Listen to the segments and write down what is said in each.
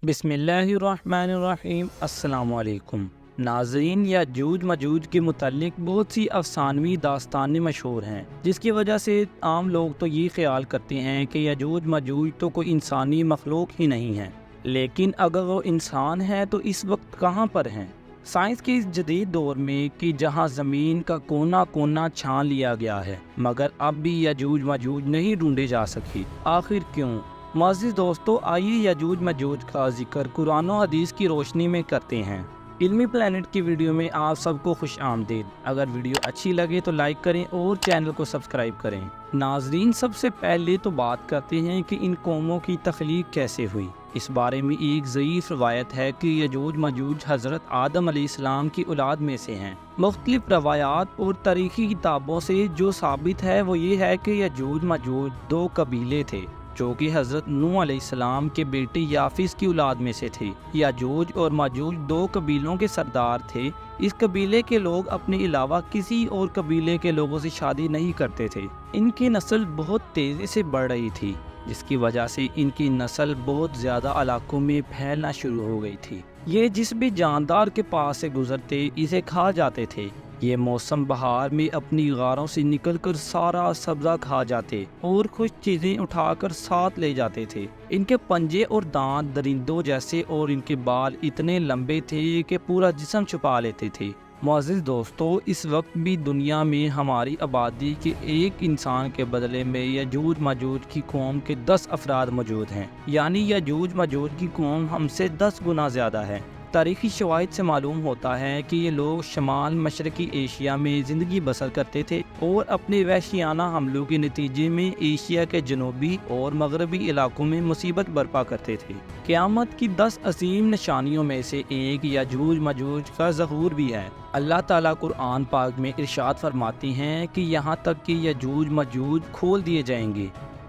بسم اللہ الرحمن الرحیم۔ السلام علیکم ناظرین، یاجوج ماجوج کے متعلق بہت سی افسانوی داستانیں مشہور ہیں، جس کی وجہ سے عام لوگ تو یہ خیال کرتے ہیں کہ یاجوج ماجوج تو کوئی انسانی مخلوق ہی نہیں ہے۔ لیکن اگر وہ انسان ہے تو اس وقت کہاں پر ہیں؟ سائنس کے اس جدید دور میں کہ جہاں زمین کا کونا کونا چھان لیا گیا ہے، مگر اب بھی یاجوج ماجوج نہیں ڈھونڈے جا سکی۔ آخر کیوں؟ معزز دوستو، آئیے یاجوج ماجوج کا ذکر قرآن و حدیث کی روشنی میں کرتے ہیں۔ علمی پلانٹ کی ویڈیو میں آپ سب کو خوش آمدید۔ اگر ویڈیو اچھی لگے تو لائک کریں اور چینل کو سبسکرائب کریں۔ ناظرین، سب سے پہلے تو بات کرتے ہیں کہ ان قوموں کی تخلیق کیسے ہوئی۔ اس بارے میں ایک ضعیف روایت ہے کہ یاجوج ماجوج حضرت آدم علیہ السلام کی اولاد میں سے ہیں۔ مختلف روایات اور تاریخی کتابوں سے جو ثابت ہے وہ یہ ہے کہ یاجوج ماجوج دو قبیلے تھے جو کہ حضرت نوح علیہ السلام کے بیٹے یافس کی اولاد میں سے تھے۔ یاجوج اور ماجوج دو قبیلوں کے سردار تھے۔ اس قبیلے کے لوگ اپنے علاوہ کسی اور قبیلے کے لوگوں سے شادی نہیں کرتے تھے۔ ان کی نسل بہت تیزی سے بڑھ رہی تھی، جس کی وجہ سے ان کی نسل بہت زیادہ علاقوں میں پھیلنا شروع ہو گئی تھی۔ یہ جس بھی جاندار کے پاس سے گزرتے اسے کھا جاتے تھے۔ یہ موسم بہار میں اپنی غاروں سے نکل کر سارا سبزہ کھا جاتے اور کچھ چیزیں اٹھا کر ساتھ لے جاتے تھے۔ ان کے پنجے اور دانت درندوں جیسے اور ان کے بال اتنے لمبے تھے کہ پورا جسم چھپا لیتے تھے۔ معزز دوستو، اس وقت بھی دنیا میں ہماری آبادی کے ایک انسان کے بدلے میں یاجوج ماجوج کی قوم کے 10 افراد موجود ہیں، یعنی یاجوج ماجوج کی قوم ہم سے 10 گنا زیادہ ہے۔ تاریخی شواہد سے معلوم ہوتا ہے کہ یہ لوگ شمال مشرقی ایشیا میں زندگی بسر کرتے تھے اور اپنے وحشیانہ حملوں کے نتیجے میں ایشیا کے جنوبی اور مغربی علاقوں میں مصیبت برپا کرتے تھے۔ قیامت کی 10 عظیم نشانیوں میں سے ایک یاجوج ماجوج کا ظہور بھی ہے۔ اللہ تعالیٰ قرآن پاک میں ارشاد فرماتی ہیں کہ یہاں تک کہ یاجوج ماجوج کھول دیے جائیں گے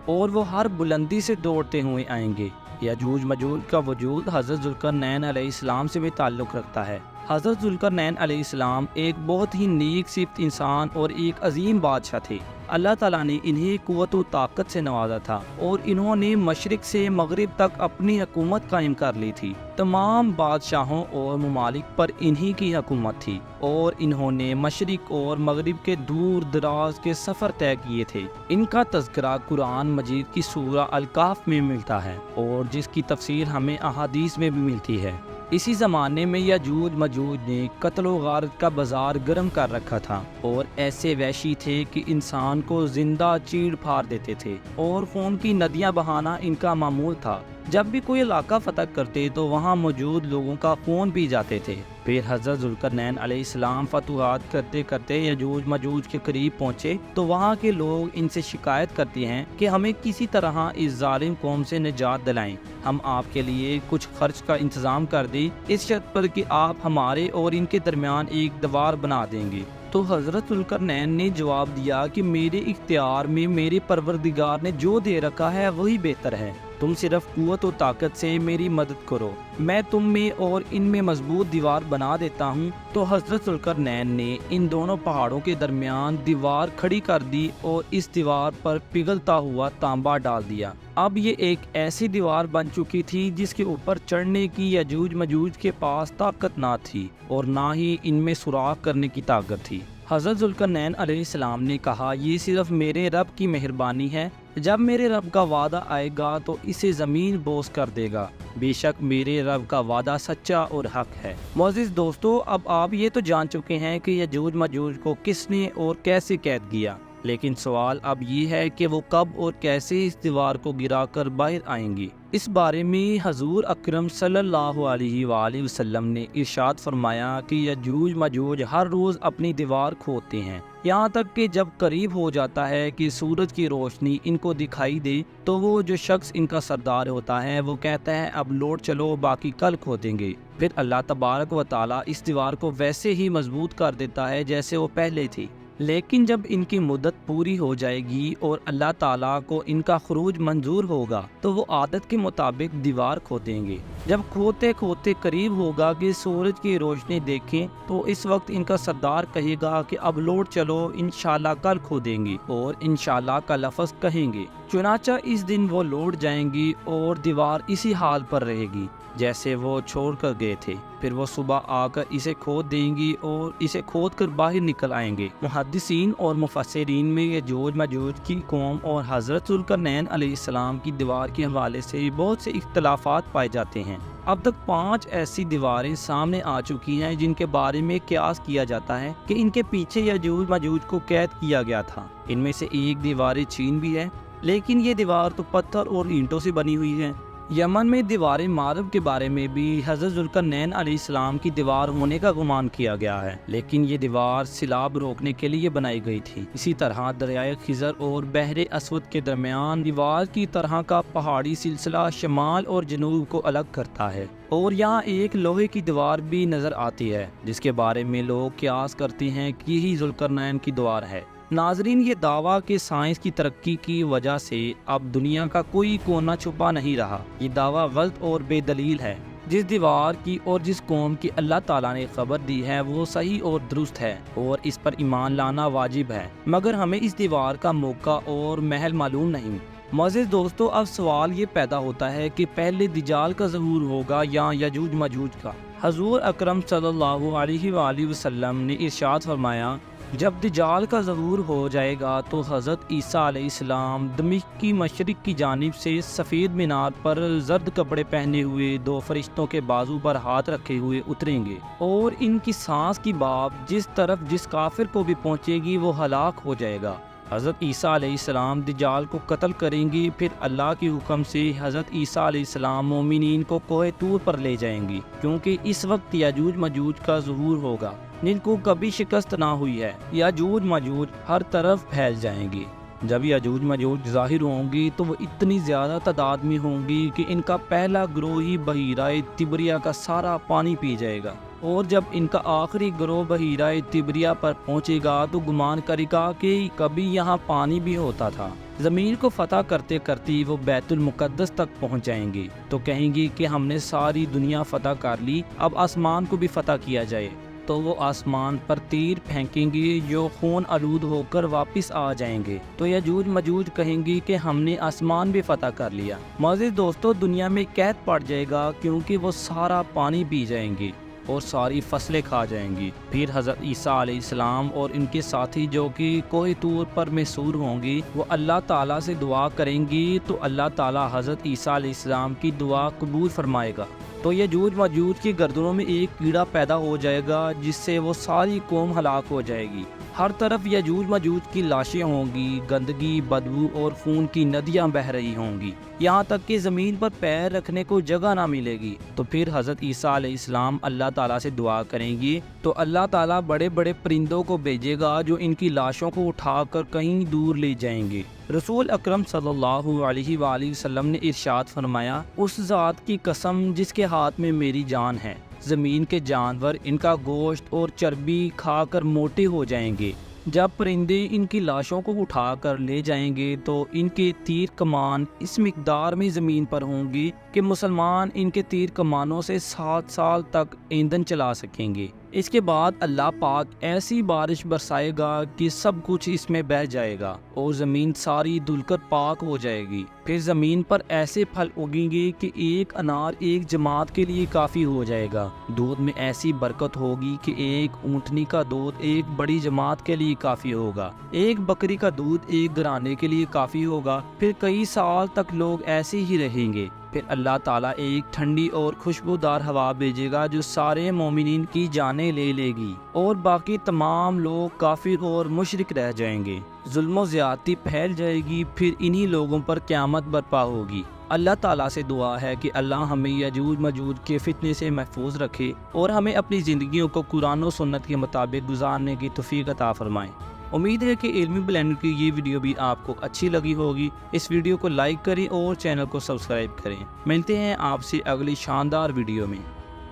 اور وہ ہر بلندی سے دوڑتے ہوئے آئیں گے۔ یاجوج ماجوج کا وجود حضرت ذوالقرنین علیہ السلام سے بھی تعلق رکھتا ہے۔ حضرت ذوالقرنین علیہ السلام ایک بہت ہی نیک صفت انسان اور ایک عظیم بادشاہ تھے۔ اللہ تعالیٰ نے انہیں قوت و طاقت سے نوازا تھا اور انہوں نے مشرق سے مغرب تک اپنی حکومت قائم کر لی تھی۔ تمام بادشاہوں اور ممالک پر انہی کی حکومت تھی اور انہوں نے مشرق اور مغرب کے دور دراز کے سفر طے کیے تھے۔ ان کا تذکرہ قرآن مجید کی سورہ الکہف میں ملتا ہے اور جس کی تفسیر ہمیں احادیث میں بھی ملتی ہے۔ اسی زمانے میں یاجوج ماجوج نے قتل و غارت کا بازار گرم کر رکھا تھا اور ایسے وحشی تھے کہ انسان کو زندہ چیڑ پھاڑ دیتے تھے اور خون کی ندیاں بہانا ان کا معمول تھا۔ جب بھی کوئی علاقہ فتح کرتے تو وہاں موجود لوگوں کا خون پی جاتے تھے۔ پھر حضرت ذوالقرنین علیہ السلام فتوحات کرتے کرتے یاجوج ماجوج کے قریب پہنچے تو وہاں کے لوگ ان سے شکایت کرتے ہیں کہ ہمیں کسی طرح اس ظالم قوم سے نجات دلائیں، ہم آپ کے لیے کچھ خرچ کا انتظام کر دیں اس شرط پر کہ آپ ہمارے اور ان کے درمیان ایک دیوار بنا دیں گے۔ تو حضرت ذوالقرنین نے جواب دیا کہ میرے اختیار میں میرے پروردگار نے جو دے رکھا ہے وہی بہتر ہے، تم صرف قوت و طاقت سے میری مدد کرو، میں تم میں اور ان میں مضبوط دیوار بنا دیتا ہوں۔ تو حضرت ذوالقرنین نے ان دونوں پہاڑوں کے درمیان دیوار کھڑی کر دی اور اس دیوار پر پگھلتا ہوا تانبا ڈال دیا۔ اب یہ ایک ایسی دیوار بن چکی تھی جس کے اوپر چڑھنے کی یاجوج ماجوج کے پاس طاقت نہ تھی اور نہ ہی ان میں سوراخ کرنے کی طاقت تھی۔ حضرت ذوالقرنین علیہ السلام نے کہا، یہ صرف میرے رب کی مہربانی ہے، جب میرے رب کا وعدہ آئے گا تو اسے زمین بوس کر دے گا، بے شک میرے رب کا وعدہ سچا اور حق ہے۔ معزز دوستو، اب آپ یہ تو جان چکے ہیں کہ یاجوج ماجوج کو کس نے اور کیسے قید کیا، لیکن سوال اب یہ ہے کہ وہ کب اور کیسے اس دیوار کو گرا کر باہر آئیں گے۔ اس بارے میں حضور اکرم صلی اللہ علیہ وآلہ وسلم نے ارشاد فرمایا کہ یاجوج ماجوج ہر روز اپنی دیوار کھودتے ہیں، یہاں تک کہ جب قریب ہو جاتا ہے کہ سورج کی روشنی ان کو دکھائی دے تو وہ جو شخص ان کا سردار ہوتا ہے وہ کہتا ہے اب لوٹ چلو، باقی کل کھودیں گے۔ پھر اللہ تبارک و تعالیٰ اس دیوار کو ویسے ہی مضبوط کر دیتا ہے جیسے وہ پہلے تھی، لیکن جب ان کی مدت پوری ہو جائے گی اور اللہ تعالیٰ کو ان کا خروج منظور ہوگا تو وہ عادت کے مطابق دیوار کھودیں گے۔ جب کھوتے کھوتے قریب ہوگا کہ سورج کی روشنی دیکھیں تو اس وقت ان کا سردار کہے گا کہ اب لوٹ چلو، انشاءاللہ کل کھو دیں گے، اور انشاءاللہ کا لفظ کہیں گے۔ چنانچہ اس دن وہ لوٹ جائیں گی اور دیوار اسی حال پر رہے گی جیسے وہ چھوڑ کر گئے تھے۔ پھر وہ صبح آ کر اسے کھود دیں گی اور اسے کھود کر باہر نکل آئیں گے۔ محدثین اور مفسرین میں یجوج ماجوج کی قوم اور حضرت ذوالقرنین علیہ السلام کی دیوار کے حوالے سے بہت سے اختلافات پائے جاتے ہیں۔ اب تک 5 ایسی دیواریں سامنے آ چکی ہیں جن کے بارے میں قیاس کیا جاتا ہے کہ ان کے پیچھے یجوج ماجوج کو قید کیا گیا تھا۔ ان میں سے ایک دیوار چین بھی ہے، لیکن یہ دیوار تو پتھر اور اینٹوں سے بنی ہوئی ہے۔ یمن میں دیوار معرب کے بارے میں بھی حضرت ذوالقرنین علیہ السلام کی دیوار ہونے کا گمان کیا گیا ہے، لیکن یہ دیوار سیلاب روکنے کے لیے بنائی گئی تھی۔ اسی طرح دریائے خضر اور بحر اسود کے درمیان دیوار کی طرح کا پہاڑی سلسلہ شمال اور جنوب کو الگ کرتا ہے، اور یہاں ایک لوہے کی دیوار بھی نظر آتی ہے جس کے بارے میں لوگ قیاس کرتے ہیں کہ یہی ذوالقرنین کی دیوار ہے۔ ناظرین، یہ دعویٰ کہ سائنس کی ترقی کی وجہ سے اب دنیا کا کوئی کونا چھپا نہیں رہا، یہ دعویٰ غلط اور بے دلیل ہے۔ جس دیوار کی اور جس قوم کی اللہ تعالیٰ نے خبر دی ہے وہ صحیح اور درست ہے اور اس پر ایمان لانا واجب ہے، مگر ہمیں اس دیوار کا موقع اور محل معلوم نہیں۔ معزز دوستو، اب سوال یہ پیدا ہوتا ہے کہ پہلے دجال کا ظہور ہوگا یا یجوج ماجوج کا؟ حضور اکرم صلی اللہ علیہ وآلہ وسلم نے ارشاد فرمایا، جب دجال کا ظہور ہو جائے گا تو حضرت عیسیٰ علیہ السلام دمشق کی مشرق کی جانب سے سفید مینار پر زرد کپڑے پہنے ہوئے 2 فرشتوں کے بازو پر ہاتھ رکھے ہوئے اتریں گے، اور ان کی سانس کی باب جس طرف جس کافر کو بھی پہنچے گی وہ ہلاک ہو جائے گا۔ حضرت عیسیٰ علیہ السلام دجال کو قتل کریں گے، پھر اللہ کے حکم سے حضرت عیسیٰ علیہ السلام مومنین کو کوہ طور پر لے جائیں گے، کیونکہ اس وقت یاجوج ماجوج کا ظہور ہوگا جن کو کبھی شکست نہ ہوئی ہے۔ یاجوج ماجوج ہر طرف پھیل جائیں گے۔ جب یاجوج ماجوج ظاہر ہوں گی تو وہ اتنی زیادہ تعداد میں ہوں گی کہ ان کا پہلا گروہ ہی بحیرہ تبریہ کا سارا پانی پی جائے گا، اور جب ان کا آخری گروہ بحیرہ تبریہ پر پہنچے گا تو گمان کرے گا کہ کبھی یہاں پانی بھی ہوتا تھا۔ زمین کو فتح کرتے کرتے وہ بیت المقدس تک پہنچ جائیں گے تو کہیں گے کہ ہم نے ساری دنیا فتح کر لی، اب آسمان کو بھی فتح کیا جائے۔ تو وہ آسمان پر تیر پھینکیں گے جو خون آلود ہو کر واپس آ جائیں گے، تو یاجوج ماجوج کہیں گے کہ ہم نے آسمان بھی فتح کر لیا۔ معزز دوستو، دنیا میں قحط پڑ جائے گا کیونکہ وہ سارا پانی پی جائیں گے اور ساری فصلیں کھا جائیں گی۔ پھر حضرت عیسیٰ علیہ السلام اور ان کے ساتھی جو کہ کوہ طور پر محصور ہوں گے وہ اللہ تعالیٰ سے دعا کریں گے تو اللہ تعالیٰ حضرت عیسیٰ علیہ السلام کی دعا قبول فرمائے گا۔ تو یاجوج ماجوج کی گردنوں میں ایک کیڑا پیدا ہو جائے گا جس سے وہ ساری قوم ہلاک ہو جائے گی۔ ہر طرف یاجوج ماجوج کی لاشیں ہوں گی، گندگی، بدبو اور خون کی ندیاں بہہ رہی ہوں گی، یہاں تک کہ زمین پر پیر رکھنے کو جگہ نہ ملے گی۔ تو پھر حضرت عیسیٰ علیہ السلام اللہ تعالیٰ سے دعا کریں گے تو اللہ تعالیٰ بڑے بڑے پرندوں کو بھیجے گا جو ان کی لاشوں کو اٹھا کر کہیں دور لے جائیں گے۔ رسول اکرم صلی اللہ علیہ وآلہ وسلم نے ارشاد فرمایا، اس ذات کی قسم جس کے ہاتھ میں میری جان ہے، زمین کے جانور ان کا گوشت اور چربی کھا کر موٹے ہو جائیں گے۔ جب پرندے ان کی لاشوں کو اٹھا کر لے جائیں گے تو ان کے تیر کمان اس مقدار میں زمین پر ہوں گے کہ مسلمان ان کے تیر کمانوں سے 7 سال تک ایندھن چلا سکیں گے۔ اس کے بعد اللہ پاک ایسی بارش برسائے گا کہ سب کچھ اس میں بہہ جائے گا اور زمین ساری دھل کر پاک ہو جائے گی۔ پھر زمین پر ایسے پھل اگیں گے کہ ایک انار ایک جماعت کے لیے کافی ہو جائے گا۔ دودھ میں ایسی برکت ہوگی کہ ایک اونٹنی کا دودھ ایک بڑی جماعت کے لیے کافی ہوگا، ایک بکری کا دودھ ایک گھرانے کے لیے کافی ہوگا۔ پھر کئی سال تک لوگ ایسے ہی رہیں گے۔ پھر اللہ تعالیٰ ایک ٹھنڈی اور خوشبودار ہوا بھیجے گا جو سارے مومنین کی جانیں لے لے گی اور باقی تمام لوگ کافر اور مشرک رہ جائیں گے۔ ظلم و زیادتی پھیل جائے گی، پھر انہی لوگوں پر قیامت برپا ہوگی۔ اللہ تعالیٰ سے دعا ہے کہ اللہ ہمیں یاجوج ماجوج کے فتنے سے محفوظ رکھے اور ہمیں اپنی زندگیوں کو قرآن و سنت کے مطابق گزارنے کی توفیق عطا فرمائے۔ امید ہے کہ علمی بلینڈر کی یہ ویڈیو بھی آپ کو اچھی لگی ہوگی۔ اس ویڈیو کو لائک کریں اور چینل کو سبسکرائب کریں۔ ملتے ہیں آپ سے اگلی شاندار ویڈیو میں۔